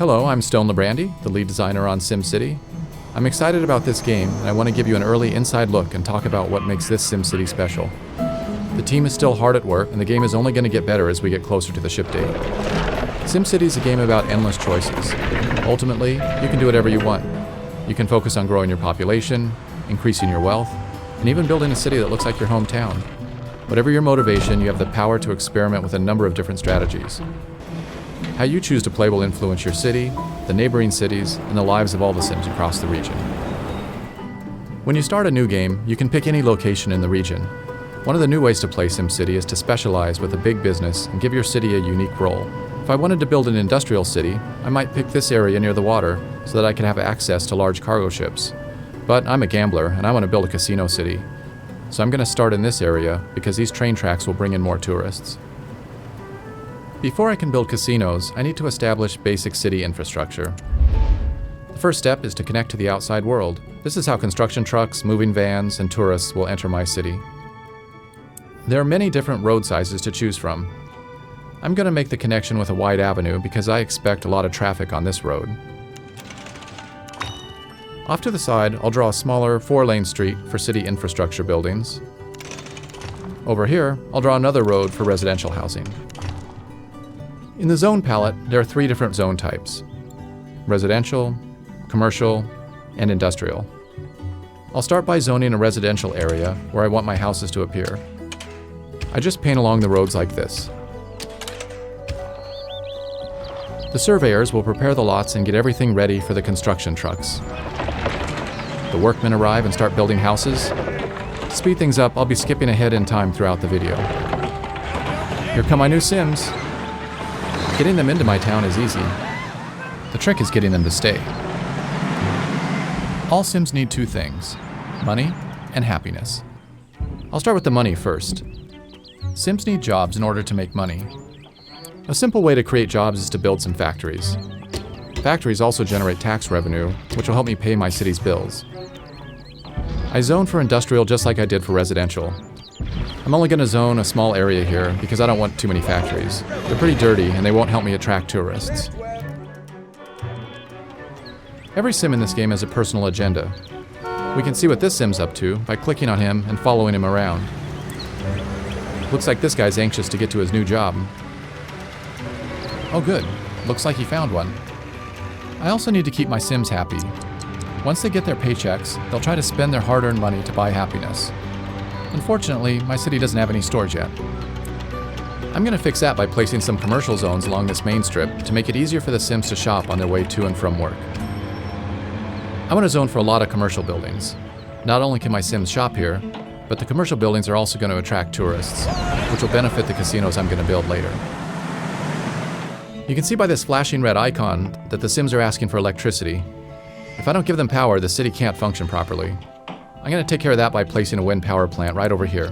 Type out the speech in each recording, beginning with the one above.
Hello, I'm Stone Labrandy, the lead designer on SimCity. I'm excited about this game, and I want to give you an early inside look and talk about what makes this SimCity special. The team is still hard at work, and the game is only going to get better as we get closer to the ship date. SimCity is a game about endless choices. Ultimately, you can do whatever you want. You can focus on growing your population, increasing your wealth, and even building a city that looks like your hometown. Whatever your motivation, you have the power to experiment with a number of different strategies. How you choose to play will influence your city, the neighboring cities, and the lives of all the Sims across the region. When you start a new game, you can pick any location in the region. One of the new ways to play SimCity is to specialize with a big business and give your city a unique role. If I wanted to build an industrial city, I might pick this area near the water so that I could have access to large cargo ships. But I'm a gambler and I want to build a casino city. So I'm going to start in this area because these train tracks will bring in more tourists. Before I can build casinos, I need to establish basic city infrastructure. The first step is to connect to the outside world. This is how construction trucks, moving vans, and tourists will enter my city. There are many different road sizes to choose from. I'm going to make the connection with a wide avenue because I expect a lot of traffic on this road. Off to the side, I'll draw a smaller 4-lane street for city infrastructure buildings. Over here, I'll draw another road for residential housing. In the zone palette, there are 3 different zone types: residential, commercial, and industrial. I'll start by zoning a residential area where I want my houses to appear. I just paint along the roads like this. The surveyors will prepare the lots and get everything ready for the construction trucks. The workmen arrive and start building houses. To speed things up, I'll be skipping ahead in time throughout the video. Here come my new Sims. Getting them into my town is easy. The trick is getting them to stay. All Sims need 2 things: money and happiness. I'll start with the money first. Sims need jobs in order to make money. A simple way to create jobs is to build some factories. Factories also generate tax revenue, which will help me pay my city's bills. I zone for industrial just like I did for residential. I'm only going to zone a small area here because I don't want too many factories. They're pretty dirty and they won't help me attract tourists. Every Sim in this game has a personal agenda. We can see what this Sim's up to by clicking on him and following him around. Looks like this guy's anxious to get to his new job. Oh good, looks like he found one. I also need to keep my Sims happy. Once they get their paychecks, they'll try to spend their hard-earned money to buy happiness. Unfortunately, my city doesn't have any stores yet. I'm going to fix that by placing some commercial zones along this main strip to make it easier for the Sims to shop on their way to and from work. I want to zone for a lot of commercial buildings. Not only can my Sims shop here, but the commercial buildings are also going to attract tourists, which will benefit the casinos I'm going to build later. You can see by this flashing red icon that the Sims are asking for electricity. If I don't give them power, the city can't function properly. I'm going to take care of that by placing a wind power plant right over here.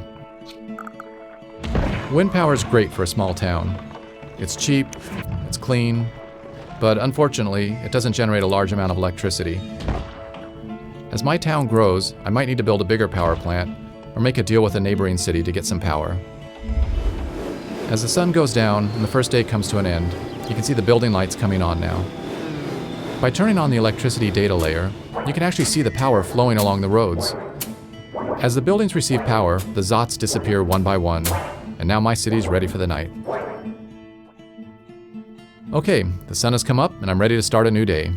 Wind power is great for a small town. It's cheap, it's clean, but unfortunately, it doesn't generate a large amount of electricity. As my town grows, I might need to build a bigger power plant or make a deal with a neighboring city to get some power. As the sun goes down and the first day comes to an end, you can see the building lights coming on now. By turning on the electricity data layer, you can actually see the power flowing along the roads. As the buildings receive power, the Zots disappear one by one, and now my city's ready for the night. Okay, the sun has come up and I'm ready to start a new day.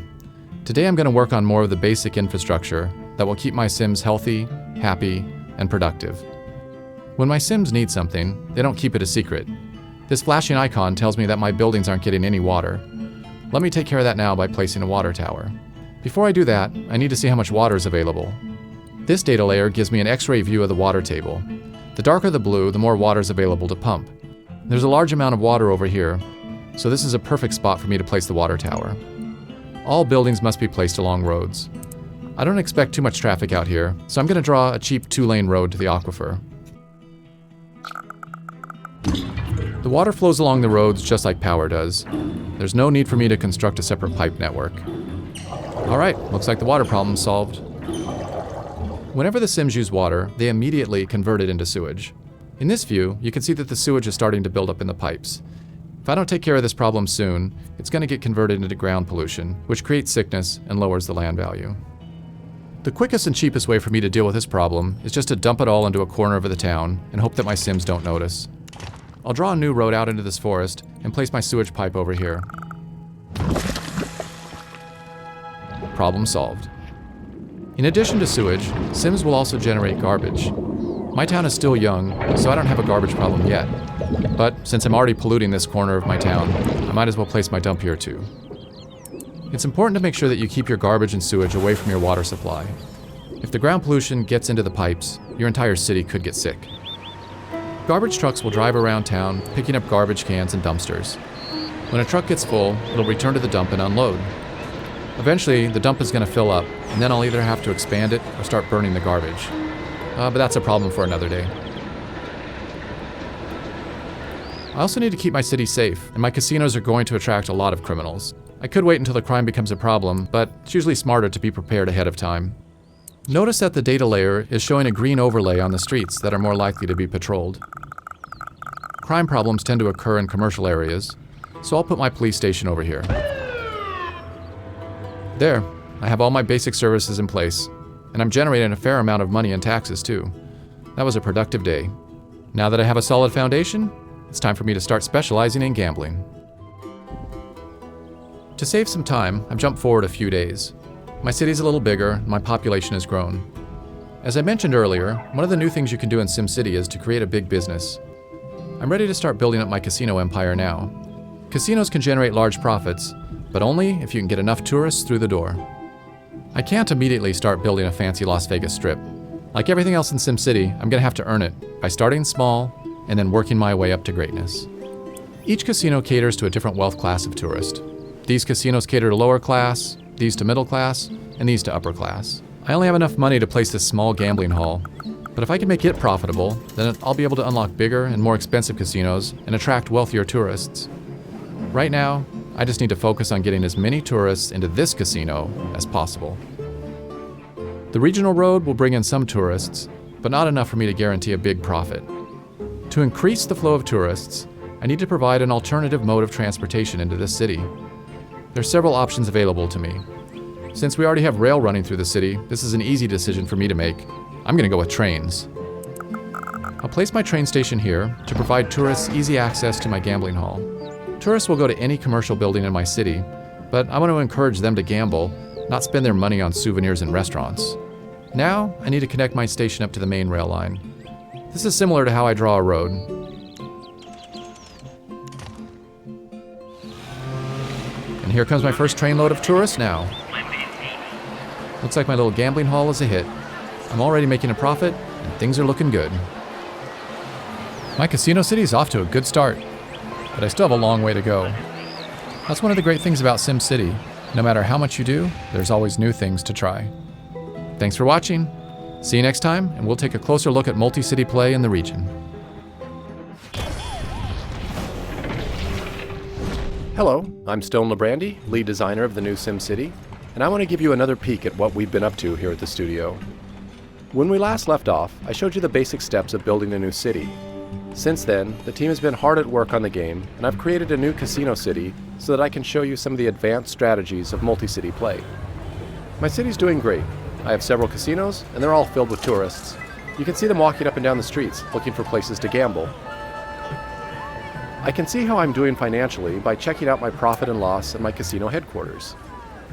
Today I'm going to work on more of the basic infrastructure that will keep my Sims healthy, happy, and productive. When my Sims need something, they don't keep it a secret. This flashing icon tells me that my buildings aren't getting any water. Let me take care of that now by placing a water tower. Before I do that, I need to see how much water is available. This data layer gives me an X-ray view of the water table. The darker the blue, the more water is available to pump. There's a large amount of water over here, so this is a perfect spot for me to place the water tower. All buildings must be placed along roads. I don't expect too much traffic out here, so I'm going to draw a cheap 2-lane road to the aquifer. The water flows along the roads just like power does. There's no need for me to construct a separate pipe network. Alright, looks like the water problem's solved. Whenever the Sims use water, they immediately convert it into sewage. In this view, you can see that the sewage is starting to build up in the pipes. If I don't take care of this problem soon, it's going to get converted into ground pollution, which creates sickness and lowers the land value. The quickest and cheapest way for me to deal with this problem is just to dump it all into a corner of the town and hope that my Sims don't notice. I'll draw a new road out into this forest and place my sewage pipe over here. Problem solved. In addition to sewage, Sims will also generate garbage. My town is still young, so I don't have a garbage problem yet. But since I'm already polluting this corner of my town, I might as well place my dump here too. It's important to make sure that you keep your garbage and sewage away from your water supply. If the ground pollution gets into the pipes, your entire city could get sick. Garbage trucks will drive around town, picking up garbage cans and dumpsters. When a truck gets full, it'll return to the dump and unload. Eventually, the dump is going to fill up, and then I'll either have to expand it or start burning the garbage. But that's a problem for another day. I also need to keep my city safe, and my casinos are going to attract a lot of criminals. I could wait until the crime becomes a problem, but it's usually smarter to be prepared ahead of time. Notice that the data layer is showing a green overlay on the streets that are more likely to be patrolled. Crime problems tend to occur in commercial areas, so I'll put my police station over here. There, I have all my basic services in place, and I'm generating a fair amount of money in taxes too. That was a productive day. Now that I have a solid foundation, it's time for me to start specializing in gambling. To save some time, I've jumped forward a few days. My city's a little bigger, and my population has grown. As I mentioned earlier, one of the new things you can do in SimCity is to create a big business. I'm ready to start building up my casino empire now. Casinos can generate large profits, but only if you can get enough tourists through the door. I can't immediately start building a fancy Las Vegas strip. Like everything else in SimCity, I'm gonna have to earn it by starting small and then working my way up to greatness. Each casino caters to a different wealth class of tourist. These casinos cater to lower class, these to middle class, and these to upper class. I only have enough money to place this small gambling hall, but if I can make it profitable, then I'll be able to unlock bigger and more expensive casinos and attract wealthier tourists. Right now, I just need to focus on getting as many tourists into this casino as possible. The regional road will bring in some tourists, but not enough for me to guarantee a big profit. To increase the flow of tourists, I need to provide an alternative mode of transportation into this city. There's several options available to me. Since we already have rail running through the city, this is an easy decision for me to make. I'm gonna go with trains. I'll place my train station here to provide tourists easy access to my gambling hall. Tourists will go to any commercial building in my city, but I want to encourage them to gamble, not spend their money on souvenirs and restaurants. Now, I need to connect my station up to the main rail line. This is similar to how I draw a road. And here comes my first trainload of tourists now. Looks like my little gambling hall is a hit. I'm already making a profit, and things are looking good. My casino city is off to a good start, but I still have a long way to go. That's one of the great things about SimCity. No matter how much you do, there's always new things to try. Thanks for watching. See you next time, and we'll take a closer look at multi-city play in the region. Hello, I'm Stone Labrandy, lead designer of the new SimCity, and I want to give you another peek at what we've been up to here at the studio. When we last left off, I showed you the basic steps of building a new city. Since then, the team has been hard at work on the game, and I've created a new casino city so that I can show you some of the advanced strategies of multi-city play. My city's doing great. I have several casinos, and they're all filled with tourists. You can see them walking up and down the streets, looking for places to gamble. I can see how I'm doing financially by checking out my profit and loss at my casino headquarters.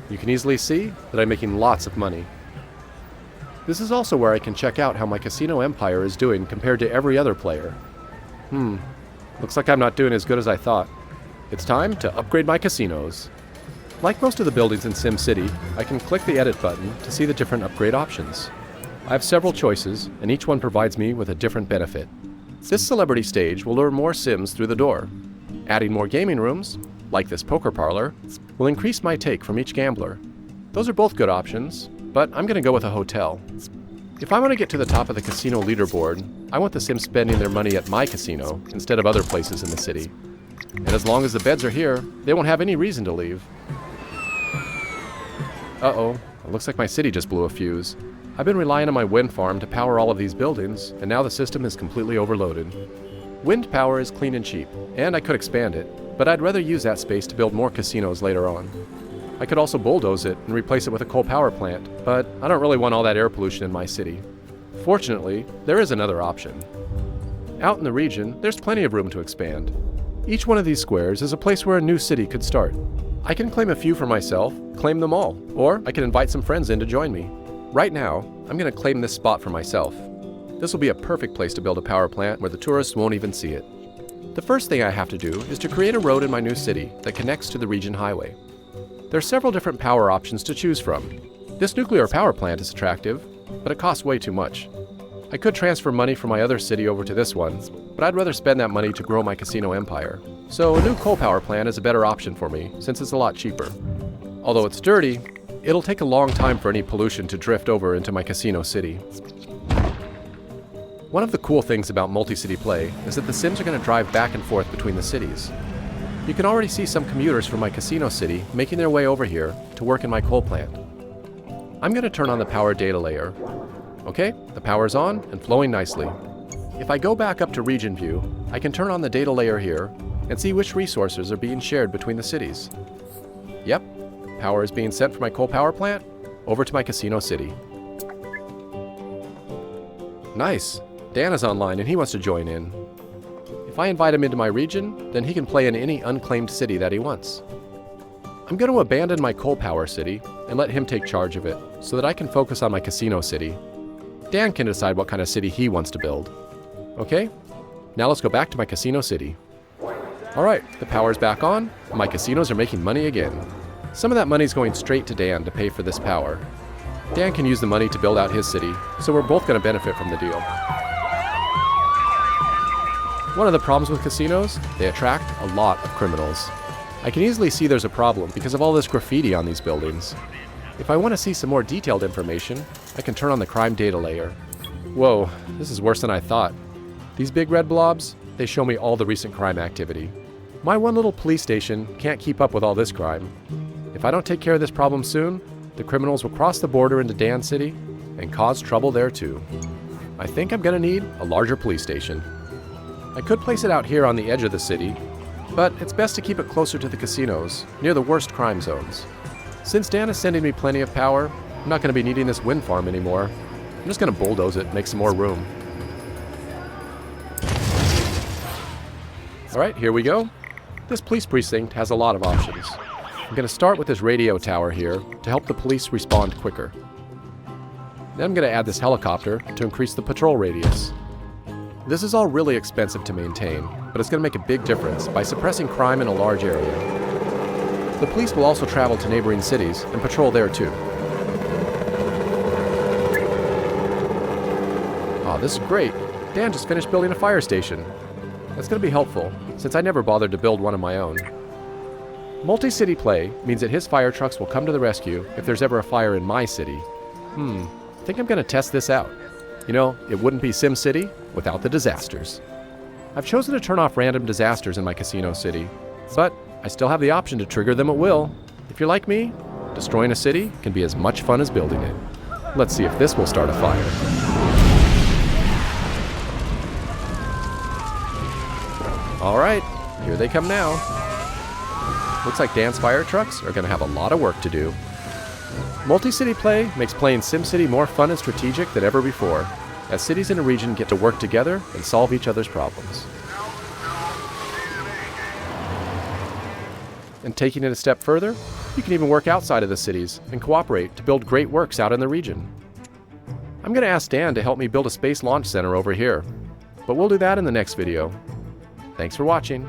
You can easily see that I'm making lots of money. This is also where I can check out how my casino empire is doing compared to every other player. Looks like I'm not doing as good as I thought. It's time to upgrade my casinos. Like most of the buildings in SimCity, I can click the edit button to see the different upgrade options. I have several choices, and each one provides me with a different benefit. This celebrity stage will lure more Sims through the door. Adding more gaming rooms, like this poker parlor, will increase my take from each gambler. Those are both good options, but I'm going to go with a hotel. If I want to get to the top of the casino leaderboard, I want the Sims spending their money at my casino instead of other places in the city. And as long as the beds are here, they won't have any reason to leave. Uh-oh, it looks like my city just blew a fuse. I've been relying on my wind farm to power all of these buildings, and now the system is completely overloaded. Wind power is clean and cheap, and I could expand it, but I'd rather use that space to build more casinos later on. I could also bulldoze it and replace it with a coal power plant, but I don't really want all that air pollution in my city. Fortunately, there is another option. Out in the region, there's plenty of room to expand. Each one of these squares is a place where a new city could start. I can claim a few for myself, claim them all, or I can invite some friends in to join me. Right now, I'm going to claim this spot for myself. This will be a perfect place to build a power plant where the tourists won't even see it. The first thing I have to do is to create a road in my new city that connects to the region highway. There are several different power options to choose from. This nuclear power plant is attractive, but it costs way too much. I could transfer money from my other city over to this one, but I'd rather spend that money to grow my casino empire. So a new coal power plant is a better option for me, since it's a lot cheaper. Although it's dirty, it'll take a long time for any pollution to drift over into my casino city. One of the cool things about multi-city play is that the Sims are going to drive back and forth between the cities. You can already see some commuters from my casino city making their way over here to work in my coal plant. I'm going to turn on the power data layer. Okay, the power's on and flowing nicely. If I go back up to region view, I can turn on the data layer here and see which resources are being shared between the cities. Yep, power is being sent from my coal power plant over to my casino city. Nice, Dan is online and he wants to join in. If I invite him into my region, then he can play in any unclaimed city that he wants. I'm going to abandon my coal power city and let him take charge of it so that I can focus on my casino city. Dan can decide what kind of city he wants to build. Okay, now let's go back to my casino city. Alright, the power's back on, and my casinos are making money again. Some of that money's going straight to Dan to pay for this power. Dan can use the money to build out his city, so we're both going to benefit from the deal. One of the problems with casinos, they attract a lot of criminals. I can easily see there's a problem because of all this graffiti on these buildings. If I want to see some more detailed information, I can turn on the crime data layer. Whoa, this is worse than I thought. These big red blobs, they show me all the recent crime activity. My one little police station can't keep up with all this crime. If I don't take care of this problem soon, the criminals will cross the border into Dan City and cause trouble there too. I think I'm gonna need a larger police station. I could place it out here on the edge of the city, but it's best to keep it closer to the casinos, near the worst crime zones. Since Dan is sending me plenty of power, I'm not going to be needing this wind farm anymore. I'm just going to bulldoze it and make some more room. Alright, here we go. This police precinct has a lot of options. I'm going to start with this radio tower here to help the police respond quicker. Then I'm going to add this helicopter to increase the patrol radius. This is all really expensive to maintain, but it's going to make a big difference by suppressing crime in a large area. The police will also travel to neighboring cities and patrol there too. Aw, this is great. Dan just finished building a fire station. That's going to be helpful, since I never bothered to build one of my own. Multi-city play means that his fire trucks will come to the rescue if there's ever a fire in my city. I think I'm going to test this out. You know, it wouldn't be SimCity without the disasters. I've chosen to turn off random disasters in my casino city, but I still have the option to trigger them at will. If you're like me, destroying a city can be as much fun as building it. Let's see if this will start a fire. Alright, here they come now. Looks like Dan's fire trucks are going to have a lot of work to do. Multi-city play makes playing SimCity more fun and strategic than ever before, as cities in a region get to work together and solve each other's problems. And taking it a step further, you can even work outside of the cities and cooperate to build great works out in the region. I'm going to ask Dan to help me build a space launch center over here, but we'll do that in the next video. Thanks for watching.